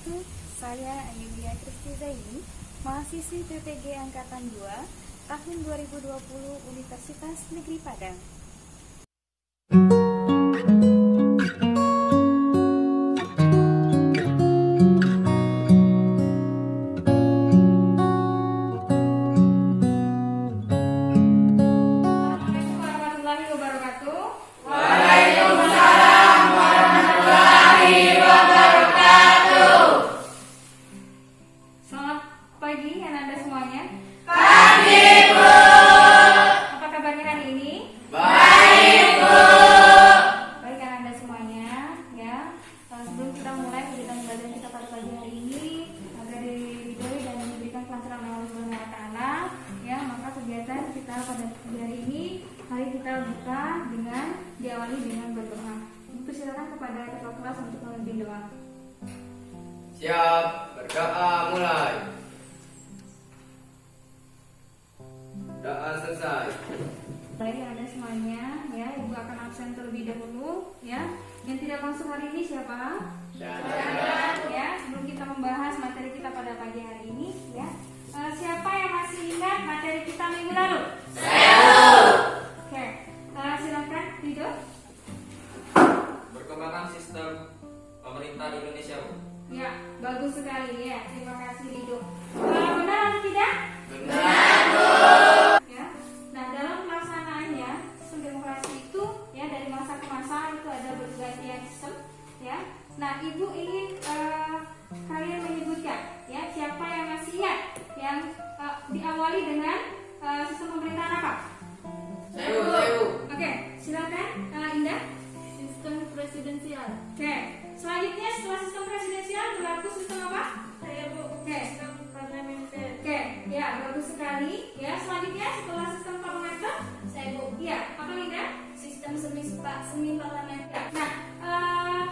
wabarakatuh. Saya Ayulia Kristi Zaini, mahasiswi PPG Angkatan 2, tahun 2020 Universitas Negeri Padang. Pagi anak-anak semuanya. Pagi, Bu. Apa kabarnya hari ini? Baik, Bu. Baik anak-anak semuanya, ya. Sebelum kita mulai kegiatan belajar kita pada pagi hari ini, agar diridhoi dan diberikan kelancaran oleh Allah Subhanahu wa taala, ya, maka kegiatan kita pada pagi hari ini, mari kita buka dengan diawali dengan berdoa. Persilakan kepada ketua kelas untuk memimpin doa. Siap, berdoa mulai. Doa selesai. Baik ada semuanya, ya, Ibu akan absen terlebih dahulu, ya. Yang tidak masuk hari ini siapa? Ya, sebelum kita membahas materi kita pada pagi hari ini, ya. Siapa yang masih ingat materi kita minggu lalu? Oke, silakan Rido. Perkembangan sistem pemerintah di Indonesia, Bu. Ya, bagus sekali ya. Terima kasih Rido. Benar atau tidak? Benar, Bu. Ya. Nah, dalam pelaksanaannya sistem demokrasi itu, ya, dari masa ke masa itu ada bergantian sistem, ya. Nah, Ibu ingin kalian menyebutkan, ya, siapa yang masih ingat yang diawali dengan sistem pemerintahan apa? Saya, Bu. Oke, silakan Indah. Sistem presidensial. Oke, selanjutnya setelah sistem presidensial berlaku sistem apa? Saya, Bu. Oke. Sistem parlementer. Oke, ya, bagus sekali. Ya, selanjutnya setelah sistem parlementer, Saya, Bu. ya, apa Indah? Sistem semi parlementer. Nah,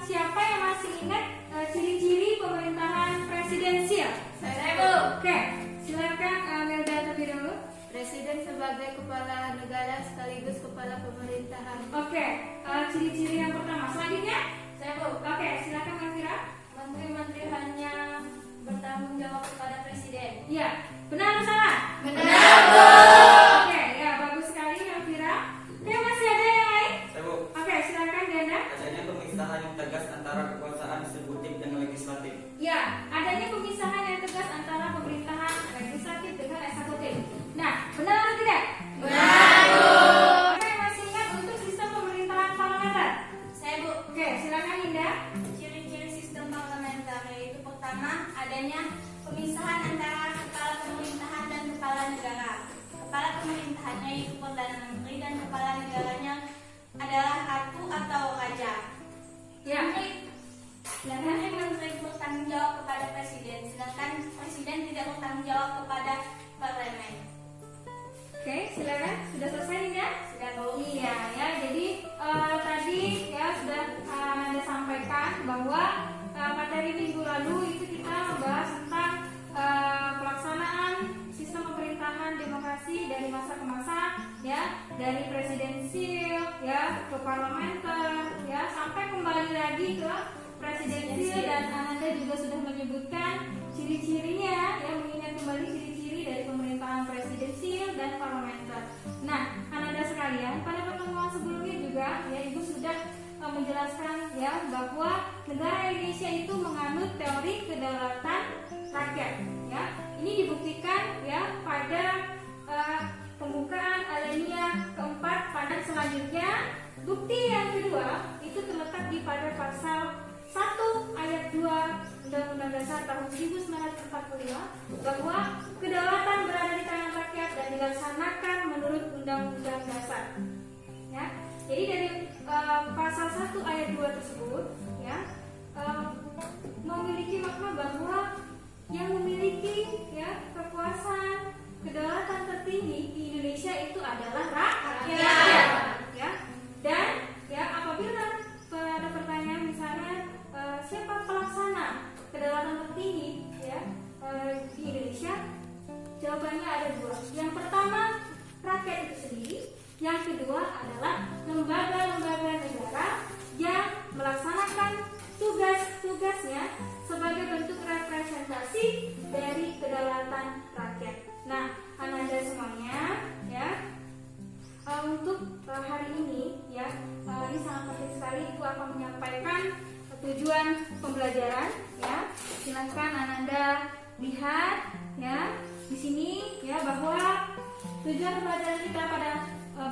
siapa yang masih ingat ciri-ciri pemerintahan presidensial? Saya, Bu. Oke, silakan Melda terlebih dahulu. Presiden sebagai kepala negara sekaligus kepala pemerintahan. Oke, ciri-ciri yang pertama. Selanjutnya, Saya, Bu. oke, silakan Elvira. Menteri-menteri hanya bertanggung jawab kepada presiden. Iya, benar atau salah? Benar, Bu. Oke, ya, bagus sekali Elvira. Oke, masih ada yang lain? Saya, Bu. Oke, silakan Diana. Adanya pemisahan yang tegas antara kekuasaan eksekutif dan legislatif. Ya, adanya pemisahan yang tegas antara pemerintahan legislatif dengan eksekutif. Nah, benar atau tidak? Benar, Bu. Oke, masih ingat untuk sistem pemerintahan parlementer? Saya, Bu. Oke, silakan Indah. Ciri-ciri sistem parlementer yaitu pertama adanya pemisahan antara kepala pemerintahan dan kepala negara. Kepala pemerintahannya yaitu perdana menteri dan kepala negaranya adalah ratu atau raja. Ya, Menteri bertanggung jawab kepada presiden, sedangkan presiden tidak bertanggung jawab kepada parlemen. oke, silakan. Sudah selesai Indah? Sudah, Bu. Iya, ya. Jadi tadi ya sudah Anda sampaikan bahwa materi minggu lalu itu kita membahas tentang pelaksanaan sistem pemerintahan demokrasi dari masa ke masa, ya, dari presidensil, ya, ke parlementer, ya, sampai kembali lagi ke presidensil, dan Anda juga sudah menyebutkan ciri-cirinya, ya, mengingat kembali ciri-ciri dari pemerintahan presidensil dan parlementer. Nah, Anda sekalian, pada pertemuan sebelumnya juga, ya, Ibu sudah menjelaskan, ya, bahwa negara Indonesia itu menganut teori kedaulatan rakyat, ya. Ini dibuktikan, ya, pada pembukaan alinea keempat pada selanjutnya. Bukti yang kedua itu terletak di pada pasal 1 ayat 2 Undang-Undang Dasar tahun 1945 bahwa kedaulatan berada di tangan rakyat dan dilaksanakan menurut Undang-Undang Dasar. Ya, jadi dari pasal 1 ayat 2 tersebut, ya, memiliki makna bahwa yang memiliki, ya, kekuasaan kedaulatan tertinggi di Indonesia itu adalah rakyat, ya. Dan, ya, apabila pada pertanyaan misalnya siapa pelaksana kedaulatan tertinggi, ya, di Indonesia, jawabannya ada dua. Yang pertama, rakyat itu sendiri. Yang kedua adalah lembaga-lembaga negara yang melaksanakan tugas-tugasnya sebagai bentuk silahkan Ananda lihat ya di sini ya bahwa tujuan pembelajaran kita pada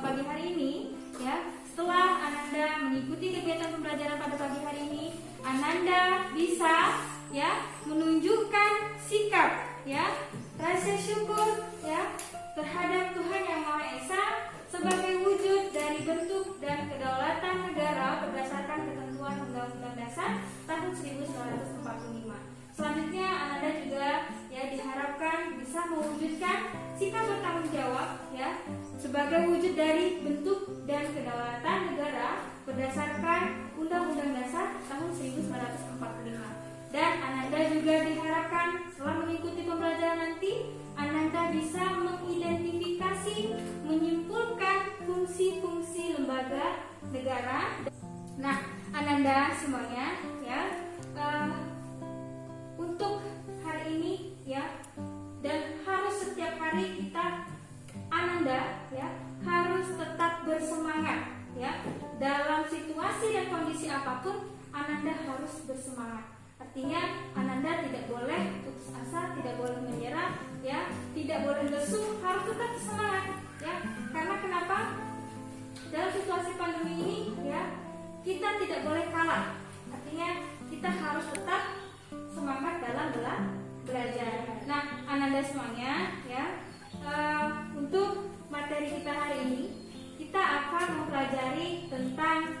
pagi hari ini ya, setelah Ananda mengikuti kegiatan pembelajaran pada pagi hari ini, Ananda bisa ya menunjukkan sikap ya rasa syukur ya terhadap Tuhan Yang Maha Esa sebagai wujud dari bentuk dan kedaulatan negara berdasarkan ketentuan Undang-Undang Dasar tahun 1945. Selanjutnya Ananda juga ya diharapkan bisa mewujudkan sikap bertanggung jawab ya sebagai wujud dari bentuk dan kedaulatan negara berdasarkan Undang-Undang Dasar tahun 1945. Dan Ananda juga diharapkan setelah mengikuti pembelajaran nanti Ananda bisa mengidentifikasi, menyimpulkan fungsi-fungsi lembaga negara. Nah, Ananda semuanya ya untuk hari ini ya, dan harus setiap hari kita Ananda ya harus tetap bersemangat ya dalam situasi dan kondisi apapun. Ananda harus bersemangat. Artinya Ananda tidak boleh putus asa, tidak boleh menyerah ya, tidak boleh lesu, harus tetap semangat ya. Karena kenapa? Dalam situasi pandemi ini ya, kita tidak boleh kalah. Artinya kita harus tetap semangat dalam belajar. Nah, Ananda semuanya ya, untuk materi kita hari ini kita akan mempelajari tentang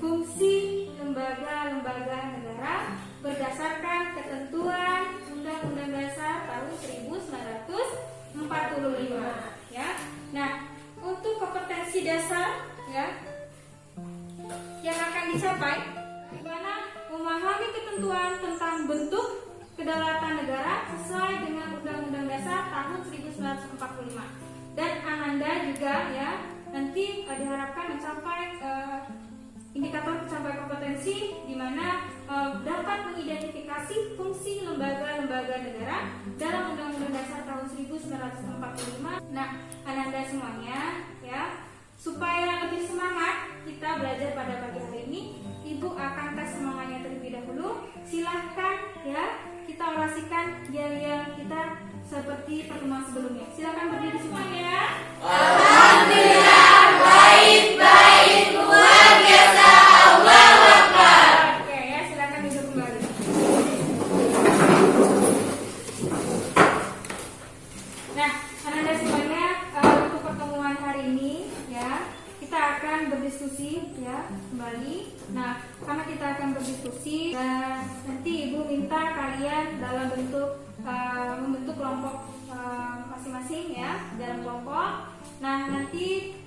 fungsi lembaga-lembaga negara berdasarkan ketentuan Undang-Undang Dasar tahun 1945 ya. Nah, untuk kompetensi dasar ya yang akan dicapai dimana memahami ketentuan tentang bentuk kedaulatan negara sesuai dengan Undang-Undang Dasar tahun 1945. Dan Ananda juga ya nanti diharapkan mencapai indikator pencapaian kompetensi di mana dapat mengidentifikasi fungsi lembaga-lembaga negara dalam Undang-Undang Dasar tahun 1945. Nah, Ananda semuanya ya, supaya lebih semangat kita belajar pada pagi hari ini, Ibu akan tes semangatnya terlebih dahulu. Silahkan ya kita orasikan yel-yel kita seperti pertemuan sebelumnya. Silahkan berdiri semuanya. Alhamdulillah, baik, luar biasa, Allahu Akbar. Oke ya, silakan duduk kembali. Nah, Ananda semuanya untuk pertemuan hari ini ya, kita akan berdiskusi ya kembali. Nah, karena kita akan berdiskusi dan nanti Ibu minta kalian dalam bentuk membentuk kelompok masing-masing ya dalam kelompok. Nah, nanti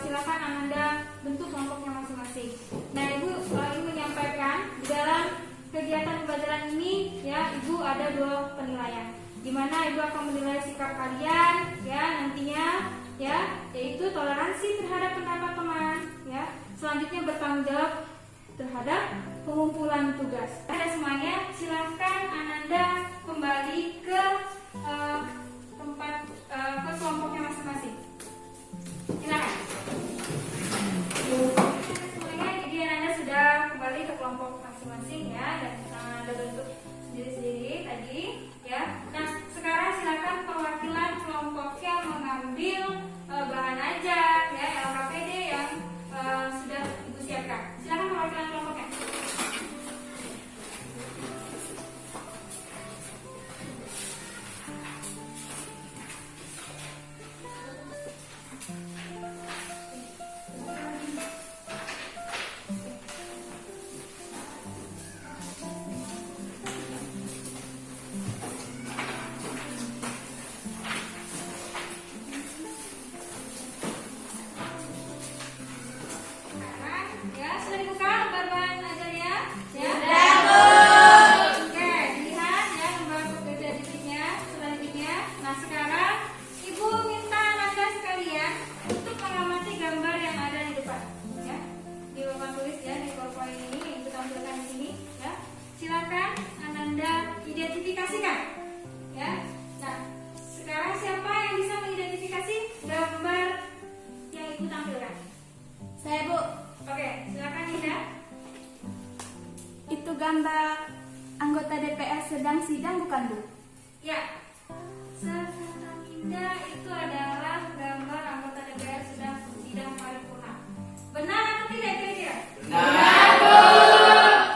silakan Ananda bentuk kelompoknya masing-masing. Nah, Ibu ingin menyampaikan di dalam kegiatan pembelajaran ini ya, Ibu ada 2 penilaian, di mana Ibu akan menilai sikap kalian ya nantinya ya, yaitu toleransi terhadap pendapat teman ya. Selanjutnya bertanggung jawab terhadap pengumpulan tugas. Ada semuanya, silahkan Ananda kembali ke tempat ke kelompoknya masing-masing. Silakan. Semuanya, jadi Ananda sudah kembali ke kelompok masing-masing ya, dan Ananda bentuk sendiri-sendiri tadi ya. Nah, sekarang silakan perwakilan kelompoknya mengambil bahan ajar ya, LKPD yang sudah Ibu siapkan. Silakan perwakilan kelompoknya. Gambar anggota DPR sedang sidang bukan, Bu? Ya, sedang indah itu adalah gambar anggota DPR sedang sidang paripurna. Benar atau tidak kira-kira? Benar, Bu.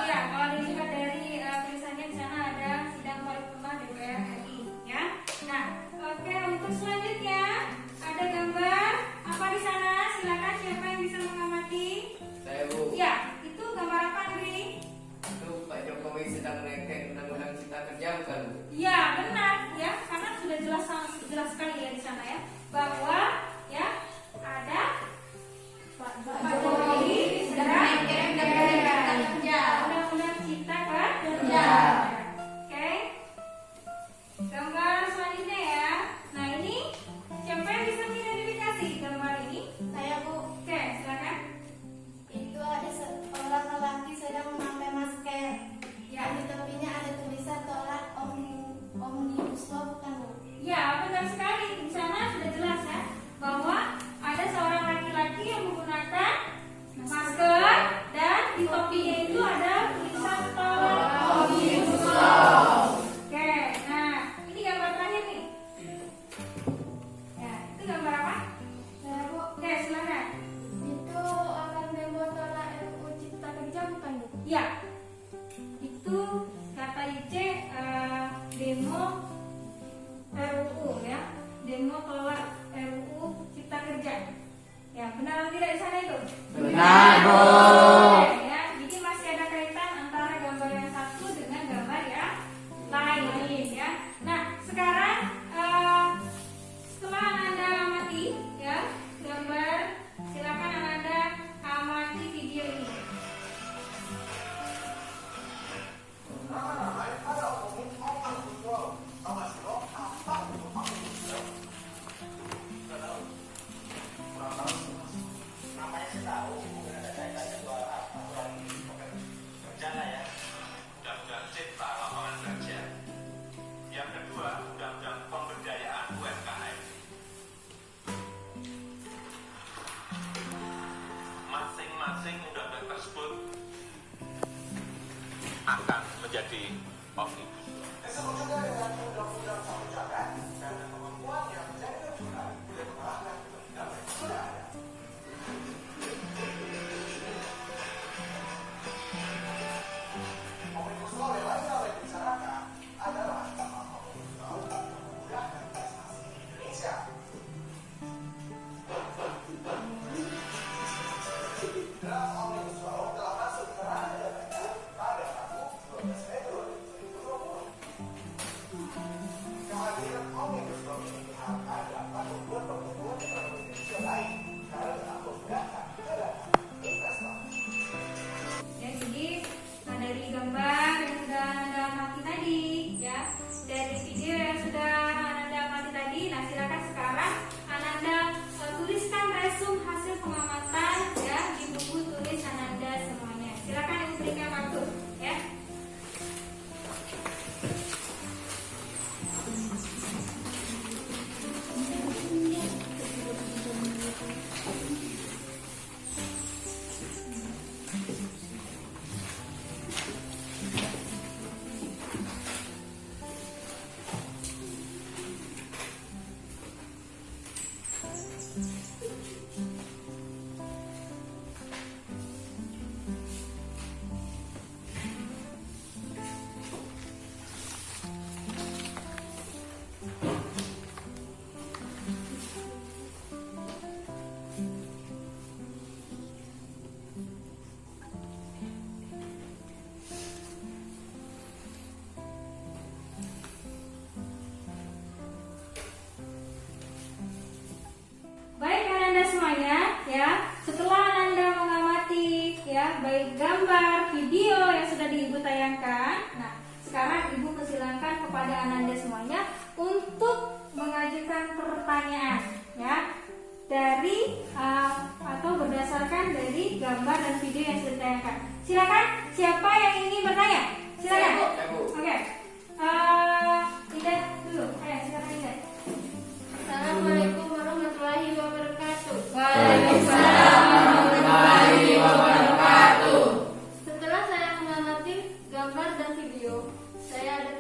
Ya, kalau dilihat dari tulisannya di sana ada sidang paripurna DPR RI, ya. Nah, oke, untuk selanjutnya ada gambar apa di sana? Silakan siapa yang bisa mengamati? Saya, Bu. Ya, itu gambar apa, Negeri? Itu Pak Jokowi sedang merengek undang-undang cipta kerja bukan, Bu? Ya, benar, ya, karena sudah jelas sekali ya di sana ya bahwa ya ada Pak Jokowi sedang undang-undang cipta kerja. Oke. Gambar selanjutnya ya. Nah, ini siapa yang bisa mengidentifikasi gambar ini? Saya, Bu. Oke, silakan. Itu ada seorang lelaki sedang memakai masker. Ya. Di tepinya ada tulisan tolak omnibus law bukan, Bu? Ya, benar sekali. Di sana sudah jelas ya bahwa ada seorang laki-laki yang menggunakan masker dan di topinya itu ada tulisan tolak omnibus law. Oke, nah ini gambar terakhir nih. Ya, itu gambar apa? Saya, Bu. Oke, silakan. Itu akan demo tolak RUU Cipta Kerja bukan, Bu? Ya, itu kata IC demo RUU ya, demo tolak RUU Cipta Kerja. Ya, benar atau tidak di sana itu? Benar, Bu. Oke, ya, jadi masih ada kaitan antara gambar yang satu dengan gambar yang lain ya. Nah, sekarang setelah Ananda amati ya gambar, silakan Ananda amati video ini. Undang-Undang Cipta Lapangan Kerja. Yang kedua, Undang-Undang Pemberdayaan UMKM. Masing-masing undang-undang tersebut akan menjadi omnibus law. Ya, jadi dari gambar yang sudah Anda amati tadi, ya, dari video yang sudah Anda amati tadi, nah silakan sekarang Anda tuliskan resum hasil pengamatan ya di buku tulis Anda semuanya. Silakan Ibu berikan waktu, ya. Baik Anda semuanya ya, setelah Anda mengamati ya baik gambar, video yang sudah Ibu tayangkan, nah sekarang Ibu persilakan kepada Anda semuanya untuk mengajukan pertanyaan ya dari atau berdasarkan dari gambar dan video yang sudah ditayangkan. Silakan, siapa yang ingin bertanya? Silakan. Saya, Bu. Oke. Tidak dulu. Ayo, silakan Indah. Assalamualaikum warahmatullahi wabarakatuh. Waalaikumsalam warahmatullahi wabarakatuh. Setelah saya mengamati gambar dan video, saya ada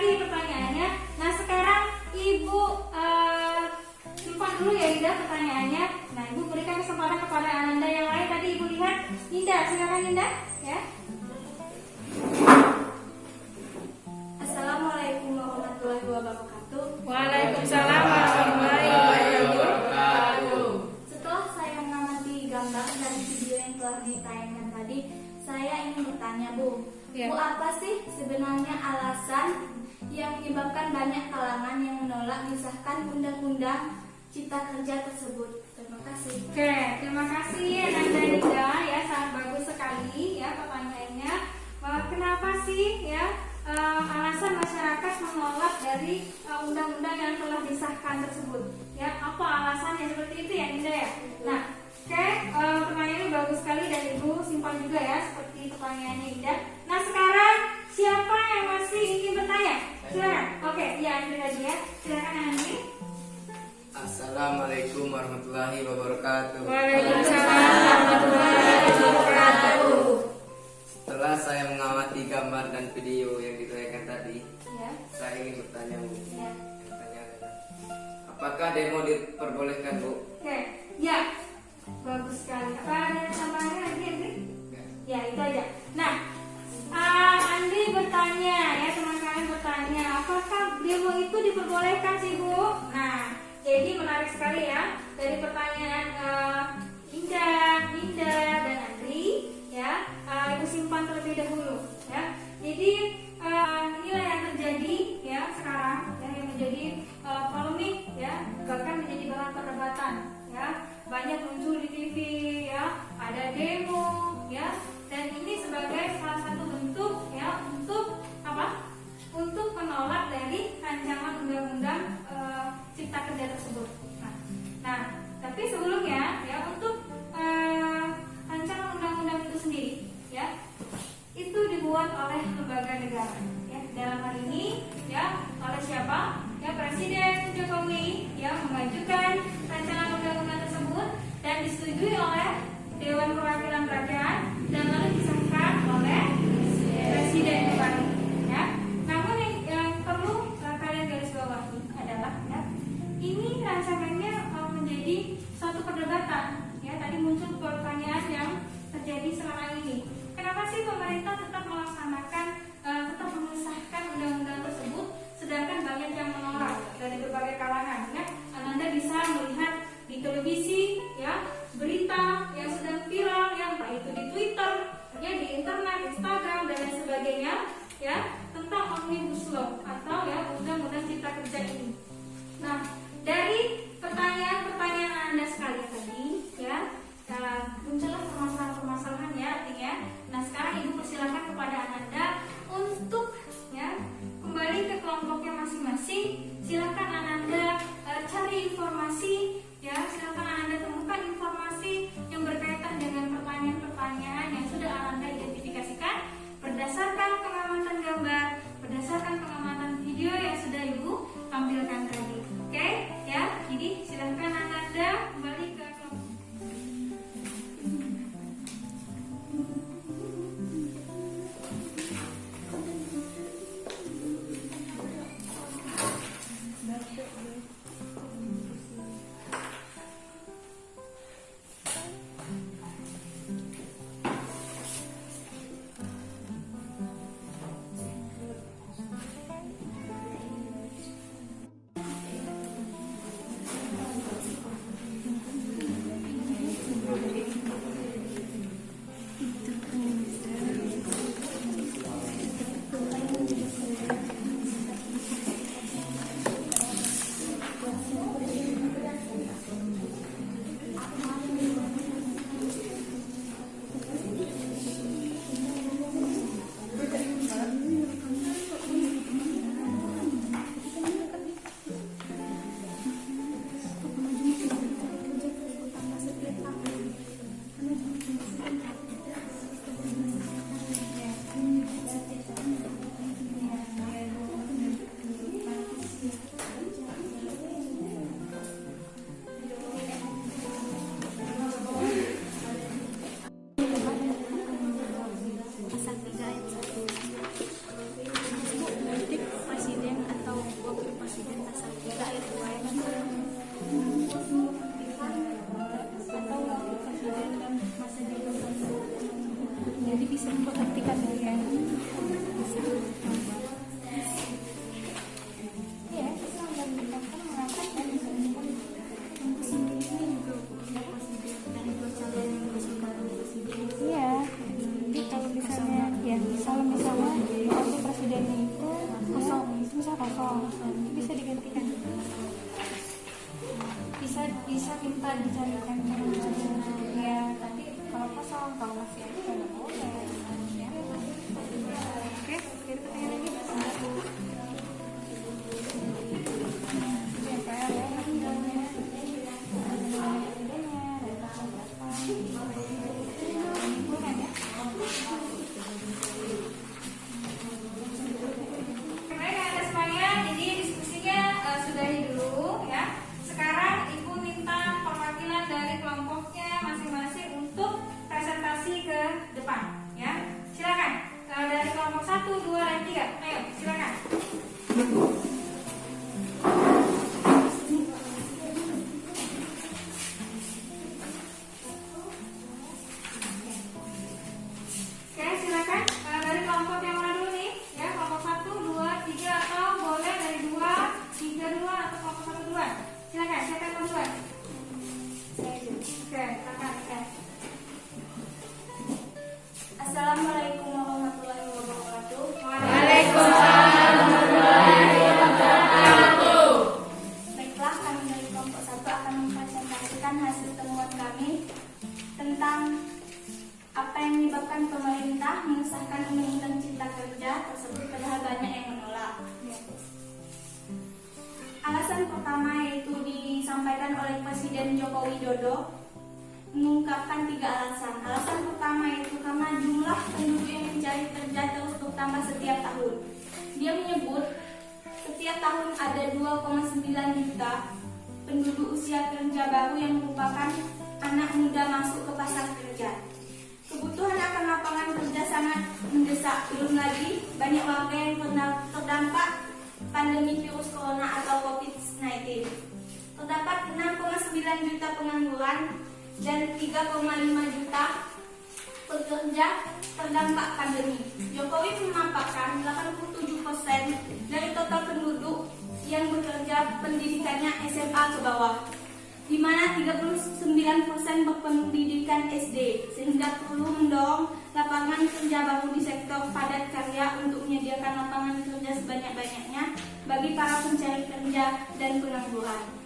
sekali pertanyaannya. Nah sekarang Ibu simpan dulu ya Inda pertanyaannya. Nah Ibu berikan kesempatan kepada Ananda yang lain. Tadi Ibu lihat Inda, silakan Inda ya. Assalamualaikum warahmatullahi wabarakatuh. Waalaikumsalam warahmatullahi wabarakatuh. Setelah saya mengamati gambar dan video yang telah ditayangkan tadi, saya ingin bertanya Bu, Ya. Bu apa sih sebenarnya alasan yang menyebabkan banyak kalangan yang menolak disahkan undang-undang Cipta Kerja tersebut? Terima kasih. Oke, terima kasih Ananda Nida ya, sangat bagus sekali ya pertanyaannya. Kenapa sih ya alasan masyarakat menolak dari undang-undang yang telah disahkan tersebut? Ya, apa alasannya seperti itu ya Nida ya? Nah, oke, pertanyaannya bagus sekali dan Ibu simpan juga ya seperti pertanyaannya Indah. Nah sekarang siapa yang masih ingin bertanya? Silakan. Oke, ya itu tadi ya. Silakan Andi. Assalamualaikum warahmatullahi wabarakatuh. Waalaikumsalam warahmatullahi wabarakatuh. Setelah saya mengamati gambar dan video yang ditayangkan tadi, Ya. saya ingin bertanya Bu. Ya. Bertanya adalah, apakah demo diperbolehkan Bu? Oke, ya. Bagus sekali. Apa ada tambahannya lagi Andi? Ya itu aja. Nah, Andi bertanya ya, teman kalian bertanya, apakah demo itu diperbolehkan sih Bu? Nah, jadi menarik sekali ya dari pertanyaan Indah dan Andri ya. Ibu simpan terlebih dahulu ya. Jadi inilah yang terjadi ya sekarang ya, yang menjadi polemik ya, bahkan menjadi bahan perdebatan ya. Banyak muncul di TV ya, ada demo ya, dan ini sebagai salah satu bentuk ya untuk apa? Untuk menolak dari rancangan undang-undang Cipta Kerja tersebut. Nah, tapi sebelumnya ya untuk rancangan undang-undang itu sendiri ya, itu dibuat oleh lembaga negara ya. Dalam hal ini ya oleh siapa? Ya Presiden Jokowi ya mengajukan rancangan undang-undang tersebut dan disetujui oleh Dewan Perwakilan Rakyat dan lalu disahkan oleh Presiden kembali ya. Namun yang perlu kalian garis bawahi adalah ya, ini rancangannya menjadi suatu perdebatan ya. Tadi muncul pertanyaan yang terjadi sekarang ini. Kenapa sih pemerintah tetap melaksanakan, tetap mengesahkan undang-undang tersebut, sedangkan banyak yang menolak dari berbagai kalangan ya. Anda bisa melihat di televisi ya, berita yang sedang viral ya, entah itu di Twitter ya, di internet, Instagram dan lain sebagainya ya, tentang Omnibus Law atau ya undang-undang Cipta Kerja ini. Nah, dari pertanyaan Anda sekalian tadi ya, muncullah permasalahan-permasalahan ya artinya. Nah sekarang Ibu persilakan kepada Ananda untuk ya kembali ke kelompoknya masing-masing. Silakan Ananda cari informasi ya, silakan Ananda temukan informasi yang berkaitan dengan pertanyaan-pertanyaan yang sudah Ananda identifikasikan berdasarkan pengamatan gambar, berdasarkan pengamatan video yang sudah Ibu tampilkan tadi. Oke ya, jadi silakan Ananda kembali ke kelompok. bisa minta dicarikan ya, tapi kalau kosong, kalau masih ada nggak boleh ya. Oke, jadi pertanyaan lagi Assalamualaikum warahmatullahi wabarakatuh. Baiklah, kami dari kelompok 1 akan mempresentasikan hasil temuan kami tentang apa yang menyebabkan pemerintah mengesahkan Undang-Undang Cipta Kerja tersebut padahal banyak yang menolak. Alasan pertama yaitu disampaikan oleh Presiden Joko Widodo, mengungkapkan 3 alasan. Alasan pertama yaitu karena jumlah penduduk yang mencari kerja terus bertambah setiap tahun. Dia menyebut setiap tahun ada 2,9 juta penduduk usia kerja baru yang merupakan anak muda masuk ke pasar kerja. Kebutuhan akan lapangan kerja sangat mendesak. Belum lagi banyak warga yang terdampak pandemi virus corona atau COVID-19. Terdapat 6,9 juta pengangguran dan 3,5 juta pekerja terdampak pandemi. Jokowi memaparkan 87% dari total penduduk yang bekerja pendidikannya SMA ke bawah, di mana 39% berpendidikan SD, sehingga perlu mendorong lapangan kerja baru di sektor padat karya untuk menyediakan lapangan kerja sebanyak-banyaknya bagi para pencari kerja dan pengangguran.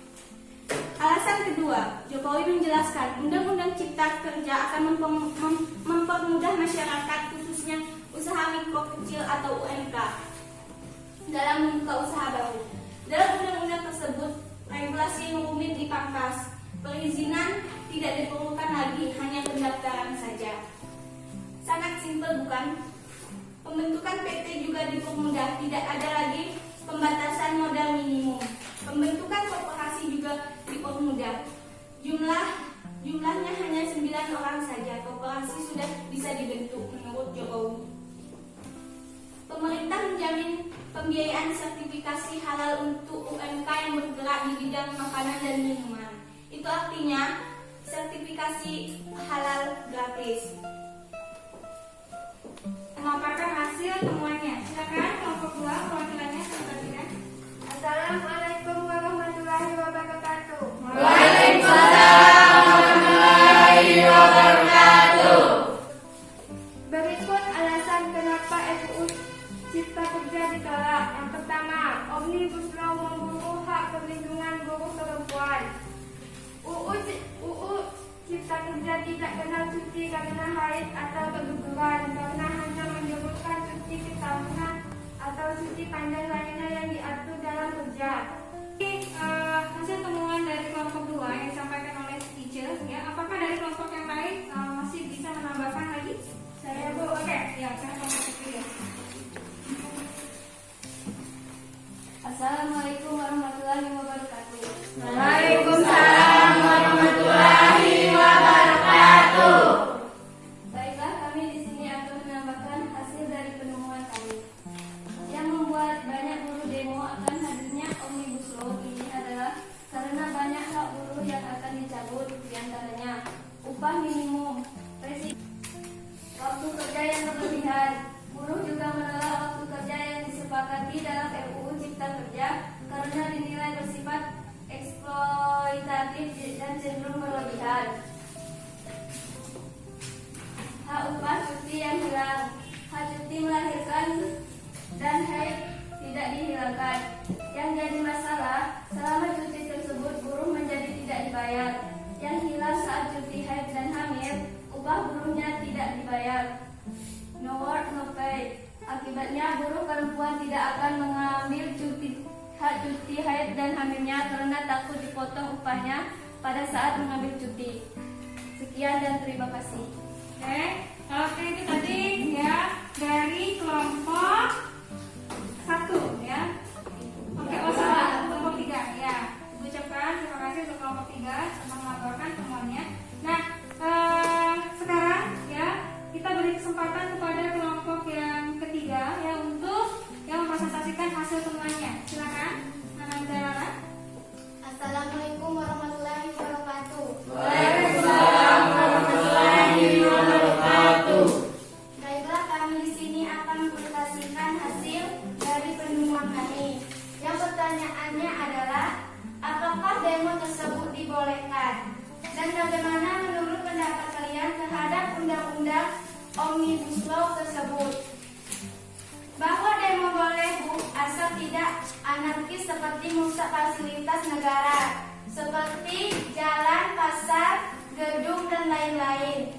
Alasan kedua, Jokowi menjelaskan Undang-Undang Cipta Kerja akan mempermudah masyarakat, khususnya usaha mikro kecil atau UMK, dalam membuka usaha baru. Dalam undang-undang tersebut, regulasi yang rumit dipangkas, perizinan tidak diperlukan lagi, hanya pendaftaran saja. Sangat simpel, bukan? Pembentukan PT juga dipermudah, tidak ada lagi pembatasan modal minimum. Pembentukan korporasi juga dipermudah. Jumlahnya hanya 9 orang saja. Korporasi sudah bisa dibentuk menurut Jokowi. Pemerintah menjamin pembiayaan sertifikasi halal untuk UMK yang bergerak di bidang makanan dan minuman. Itu artinya sertifikasi halal gratis. memaparkan hasil temuannya. Silakan kelompok 2 perwakilannya terperhatikan. Assalamualaikum warahmatullahi wabarakatuh. Waalaikumsalam warahmatullahi wabarakatuh. Berikut alasan kenapa RUU Cipta Kerja ditolak. Yang pertama, Omnibus Law memburu hak perlindungan buruh perempuan. UU Cipta Kerja tidak kenal cuti karena haid atau keguguran, karena hanya menyebutkan cuti ketahunan atau cuti panjang lainnya yang diatur dalam kerja. Hasil temuan dari kelompok 2 yang disampaikan oleh teacher, ya, apakah dari kelompok yang lain masih bisa menambahkan lagi? Saya Bu, Oke, ya, saya kelompok 3. Assalamualaikum warahmatullahi wabarakatuh. Waalaikumsalam warahmatullahi wabarakatuh. Baiklah, kami di sini akan menambahkan hasil dari penemuan kami. Yang membuat banyak buruh demo akan hadirnya Omnibus Law ini adalah karena banyak hak buruh yang akan dicabut, diantaranya upah minimum, waktu kerja yang berlebihan. Buruh juga menolak waktu kerja yang disepakati dalam RUU Cipta Kerja karena dinilai bersifat eksploitatif dan cenderung berlebihan. Hak upah cuti yang hilang, hak cuti melahirkan dan haid tidak dihilangkan. Yang jadi masalah, selama cuti tersebut buruh menjadi tidak dibayar. dibayar. Yang hilang saat cuti haid dan hamil, upah buruhnya tidak dibayar. No work, no pay. Akibatnya buruh perempuan tidak akan mengambil cuti haid dan hamilnya karena takut dipotong upahnya pada saat mengambil cuti. Sekian dan terima kasih. Oke, itu tadi ya dari kelompok 1 ya. Oke, salah, kelompok 3 ya. Ucapkan terima kasih untuk kelompok 3 telah melaporkan temuannya. Nah, sekarang ya kita beri kesempatan kepada kelompok yang ketiga ya untuk yang mempresentasikan hasil temuannya. Silakan, Nana. Assalamualaikum warahmatullahi wabarakatuh. Waalaikumsalam warahmatullahi wabarakatuh. Baiklah, kami di sini akan mempresentasikan hasil dari penemuan kami. Yang pertanyaannya adalah, apakah demo tersebut dibolehkan? Dan bagaimana menurut pendapat kalian terhadap undang-undang Omnibus Law tersebut? Bahwa demo boleh, Bu, asal tidak anarkis seperti merusak fasilitas negara, seperti jalan, pasar, gedung, dan lain-lain.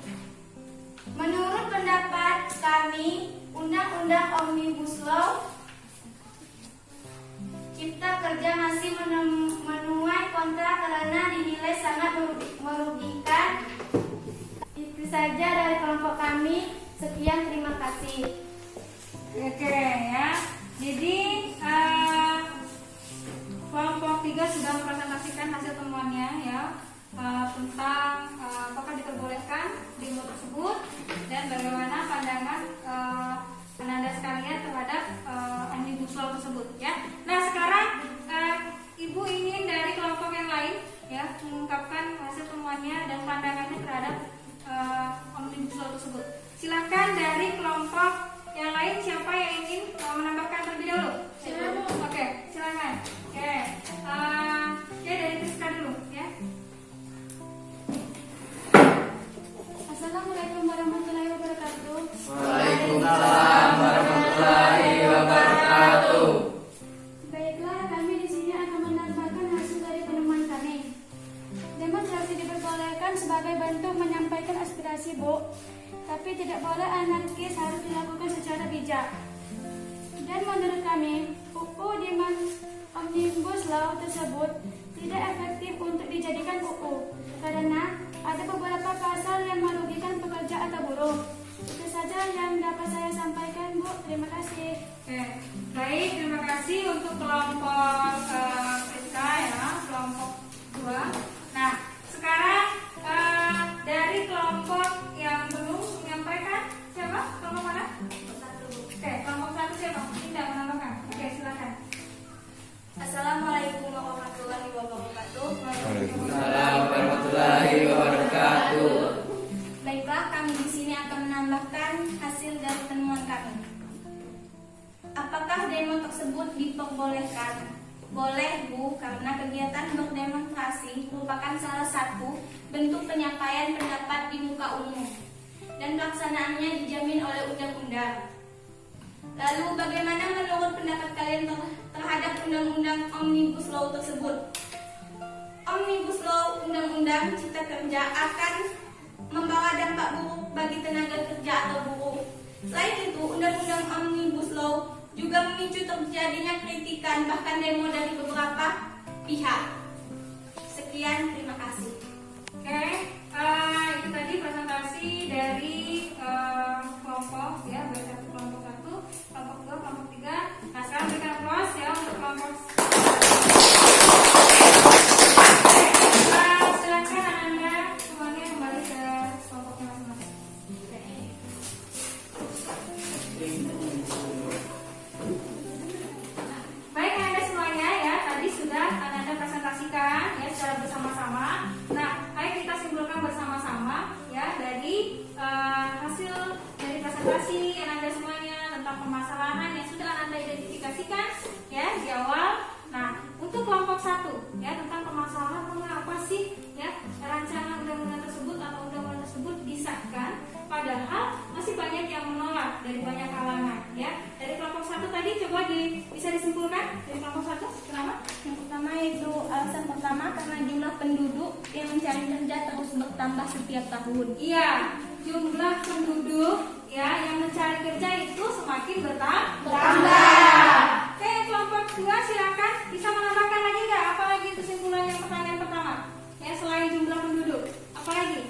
Menurut pendapat kami, Undang-Undang Omnibus Law Cipta Kerja masih menuai kontra karena dinilai sangat merugikan. Itu saja dari kelompok kami. Sekian, terima kasih. Oke ya. Jadi kelompok 3 sudah mempresentasikan hasil temuannya ya tentang apakah diperbolehkan demo tersebut dan bagaimana pandangan Anda sekalian terhadap Omnibus Law tersebut ya. Nah, sekarang Ibu ingin dari kelompok yang lain ya mengungkapkan hasil temuannya dan pandangannya terhadap Omnibus Law tersebut. Silakan dari kelompok yang lain, siapa yang ingin menambahkan terlebih dahulu? Oke, silakan. Oke, dari Priska dulu ya. Assalamualaikum warahmatullahi wabarakatuh. Waalaikumsalam warahmatullahi wabarakatuh. Baiklah, kami di sini akan menambahkan hasil dari penemuan kami. Demonstrasi diperbolehkan sebagai bentuk menyampaikan aspirasi, Bu. Tapi tidak boleh anarkis, harus dilakukan secara bijak. Dan menurut kami, UU di Omnibus Law tersebut tidak efektif untuk dijadikan UU karena ada beberapa pasal yang merugikan pekerja atau buruh. Itu saja yang dapat saya sampaikan, Bu. Terima kasih. Oke, baik, terima kasih untuk kelompok Priska ya, kelompok 2. Nah, sekarang dari kelompok yang belum menyampaikan siapa? Kelompok mana? Oke, kelompok 1 siapa? Tidak menambahkan. Oke, silakan. Assalamualaikum warahmatullahi wabarakatuh. Waalaikumsalam warahmatullahi wabarakatuh. Baiklah, kami di sini akan menambahkan hasil dari temuan kami. Apakah demo tersebut diperbolehkan? Boleh, Bu, karena kegiatan berdemonstrasi merupakan salah satu bentuk penyampaian pendapat di muka umum dan pelaksanaannya dijamin oleh undang-undang. Lalu bagaimana menurut pendapat kalian terhadap undang-undang Omnibus Law tersebut? Omnibus Law, undang-undang Cipta Kerja, akan membawa dampak buruk bagi tenaga kerja atau buruh. Selain itu, undang-undang Omnibus Law juga memicu terjadinya kritikan bahkan demo dari beberapa pihak. Sekian, terima kasih. Oke, itu tadi presentasi dari kelompok ya, baik satu kelompok 1, kelompok 2, kelompok 3. Nah, sekarang berikan applause ya untuk kelompok. Silakan Anda semuanya kembali ke kelompoknya masing-masing. Baik, Anda semuanya ya, tadi sudah Anda presentasikan ya secara bersama-sama. Nah, ayo kita simpulkan bersama-sama ya dari hasil dari presentasi Anda semuanya tentang permasalahan yang sudah Anda identifikasikan ya di awal. Nah, untuk kelompok 1 ya tentang permasalahan mengapa sih ya rancangan undang-undang tersebut atau undang-undang tersebut disahkan padahal masih banyak yang menolak dari banyak kalangan ya. Dari kelompok 1 tadi coba bisa disimpulkan dari kelompok 1 kenapa? Yang pertama itu alasan pertama karena jumlah penduduk yang mencari kerja terus bertambah setiap tahun. Iya, jumlah penduduk ya yang mencari kerja itu semakin bertambah. Oke, kelompok 2 silakan bisa menambahkan lagi nggak? Apalagi kesimpulan yang pertanyaan pertama? Ya, selain jumlah penduduk, apalagi?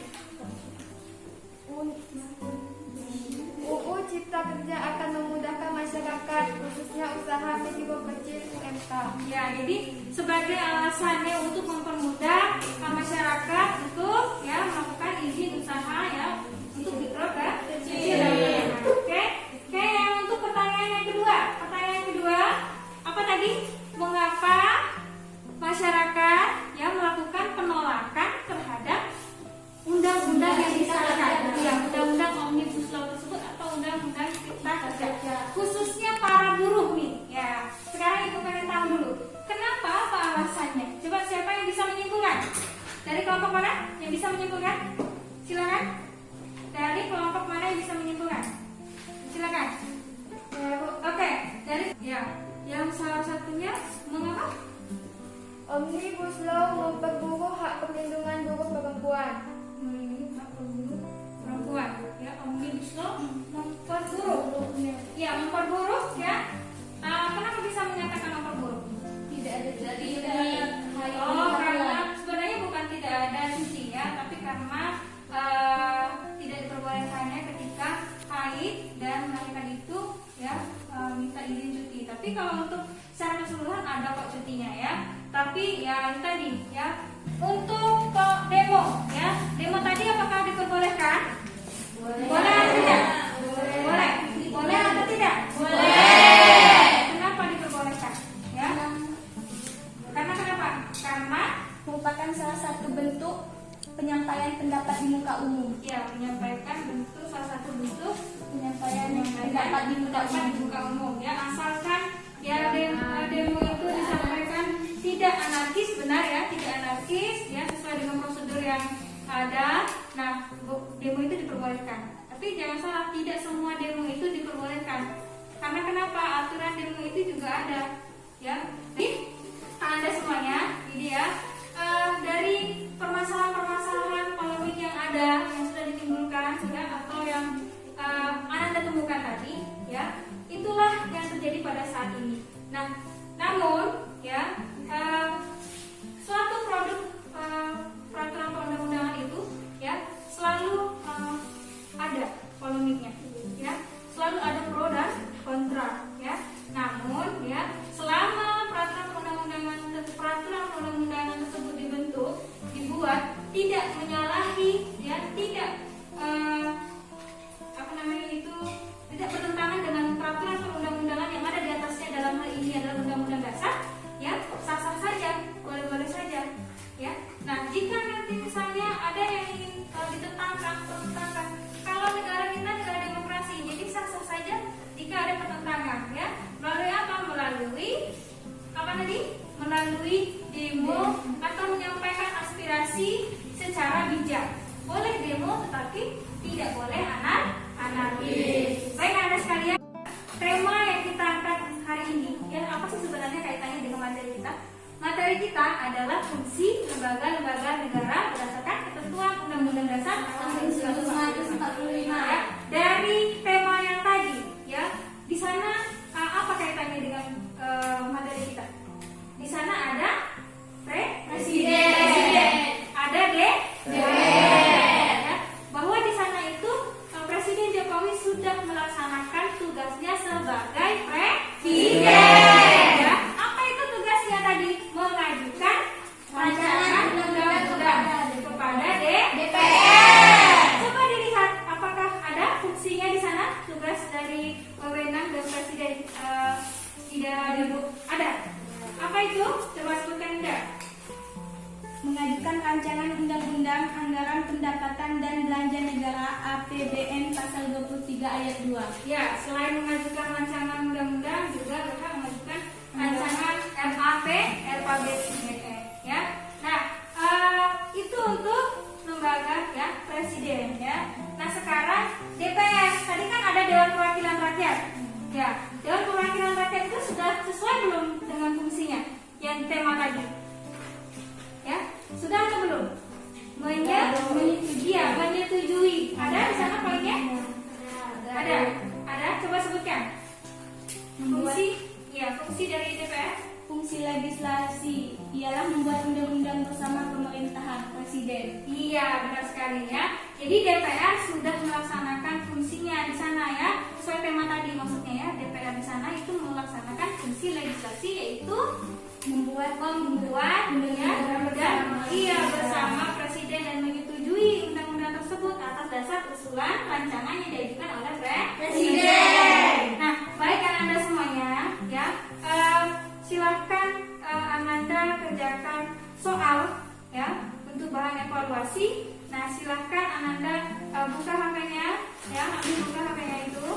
UU Cipta Kerja akan memudahkan masyarakat, khususnya usaha mikro kecil UMK. Ya, jadi sebagai alasannya untuk mempermudah masyarakat untuk ya melakukan izin usaha ya untuk mikro kecil dan menengah. Oke, yang untuk pertanyaan yang kedua. Pertanyaan yang kedua, apa tadi? Mengapa masyarakat ya melakukan penolakan terhadap undang-undang yang disahkan? Ya, undang-undang Omnibus Law tersebut atau undang-undang Cipta Kerja. Khususnya para buruh nih. Ya, sekarang Ibu pengen tahu dulu. Kenapa? Apa alasannya? Coba siapa yang bisa menyimpulkan? Dari kelompok mana yang bisa menyimpulkan? Silakan. Dari kelompok mana yang bisa menyimpulkan? Silakan. Oke, dari ya, yang salah satunya mengapa? Omnibus Law memperburuk hak perlindungan buruh perempuan. Melindungi hak buruh perempuan. Ya, Omnibus Law memperburuk. Ya, memperburuk ya. Kenapa bisa menyatakan memperburuk? Tidak ada Karena sebenarnya bukan tidak ada cuti ya, tapi karena tidak diperbolehkannya ketika haid dan melahirkan itu ya minta izin cuti. Tapi kalau untuk secara keseluruhan ada kok cutinya ya. Tapi ya ini tadi ya untuk demo ya, demo tadi apakah diperbolehkan? Boleh atau tidak? Boleh. Boleh atau tidak? Boleh. Kenapa diperbolehkan? Ya. Karena kenapa? Karena merupakan salah satu bentuk penyampaian pendapat di muka umum. ya menyampaikan bentuk salah satu bentuk Penyampaian pendapat di muka umum. Ya, asalkan ya demo itu disampaikan tidak anarkis, benar ya, tidak anarkis ya, sesuai dengan prosedur yang ada. Nah, demo itu diperbolehkan. Tapi jangan salah, tidak semua demo itu diperbolehkan. Karena kenapa? Aturan demo itu juga ada ya. Jadi Anda semuanya ini ya dari permasalahan-permasalahan polemik yang ada yang sudah ditimbulkan sudah atau yang Anda temukan tadi ya, itulah yang terjadi pada saat ini. Nah, namun ya suatu produk peraturan perundang-undangan itu ya selalu ada polemiknya ya, selalu ada pro dan kontra ya. Namun ya selama peraturan perundang-undangan tersebut dibuat tidak menyalahi ya, tidak tidak bertentangan dengan peraturan perundang-undangan yang ada di atasnya, dalam hal ini adalah Undang-Undang Dasar ya, sah-sah saja, boleh-boleh saja ya. Nah, jika nanti misalnya ada yang ingin ditentangkan, kalau negara kita negara demokrasi, jadi sah-sah saja jika ada pertentangan ya. Melalui apa? Melalui demo atau menyampaikan aspirasi secara bijak. Boleh demo tetapi tidak boleh anarkis. Baik Anda sekalian, tema yang kita angkat hari ini ya, apa sih sebenarnya kaitannya dengan materi kita? Materi kita adalah fungsi lembaga-lembaga negara berdasarkan ketentuan Undang-Undang Dasar 1945 ya. Dari tema yang tadi ya, di sana apa kaitannya dengan materi kita? Di sana ada presiden, ada DPR ya. Bahwa di sana itu Presiden Jokowi sudah melaksanakan tugasnya sebagai presiden ya. Apa itu tugasnya tadi? Mengajukan rancangan undang-undang kepada DPR. Coba dilihat apakah ada fungsinya di sana, tugas dari wewenang dan presiden tidak ada. Apa itu? Coba sebutkan enggak? Mengajukan rancangan undang-undang anggaran pendapatan dan belanja negara APBN pasal 23 ayat 2. Ya, selain mengajukan rancangan undang-undang juga berhak mengajukan rancangan RAP, RPBN ya. Nah, itu untuk lembaga ya presiden ya. Nah, sekarang DPR. Tadi kan ada Dewan Perwakilan Rakyat. Ya, Dewan Perwakilan Rakyat itu sudah sesuai belum dengan fungsinya yang tema tadi? Ya, sudah atau Iya, benar sekali ya. Jadi DPR sudah melaksanakan fungsinya di sana ya. Sesuai tema tadi maksudnya ya, DPR di sana itu melaksanakan fungsi legislasi yaitu membuat ya, dan bersama presiden dan menyetujui undang-undang tersebut atas dasar usulan rancangan yang diajukan oleh presiden. Nah, baik Anda semuanya ya, silahkan Ananda kerjakan soal ya untuk bahan evaluasi. Nah, silahkan Ananda buka HP-nya ya, ambil buka HP-nya itu.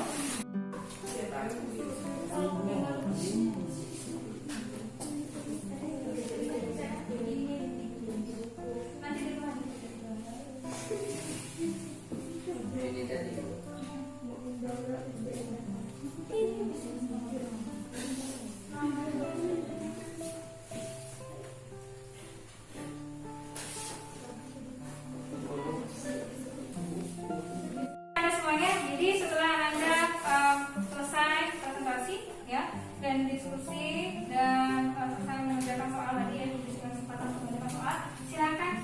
Nanti dulu. Ini tadi. Anda semuanya, jadi setelah Anda selesai presentasi ya dan diskusi dan selesai mengerjakan soal tadi ya, diberikan kesempatan untuk mengerjakan soal, silakan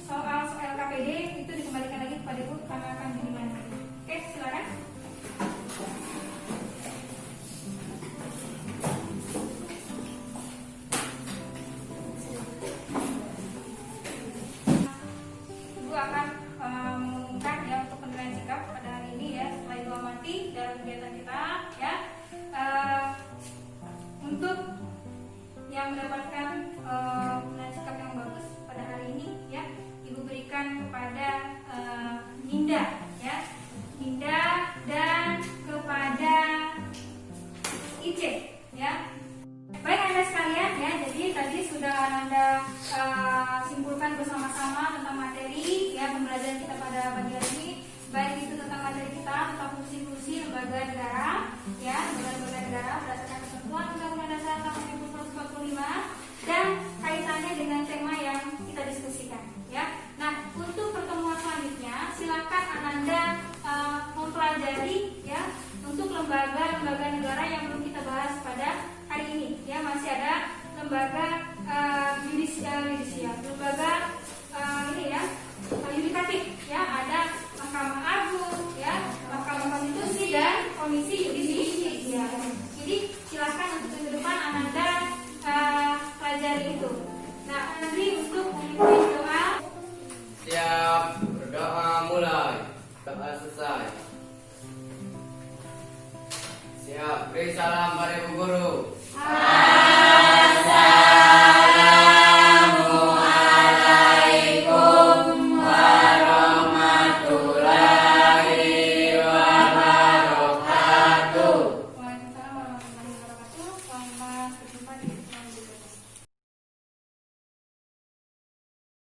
soal LKPD itu dikembalikan lagi kepada Ibu karena akan dimana. Oke, silakan. Ibu akan mengumumkan ya untuk penilaian sikap pada hari ini ya setelah Ibu amati dalam kegiatan kita ya. Untuk yang mendapatkan penilaian sikap yang bagus pada hari ini ya, Ibu berikan kepada Ninda ya, Ninda dan kepada Ice ya. Baik Anda sekalian ya, jadi tadi sudah Anda simpulkan bersama-sama tentang materi ya pembelajaran kita pada pagi hari ini, baik itu tentang materi kita tentang fungsi-fungsi lembaga negara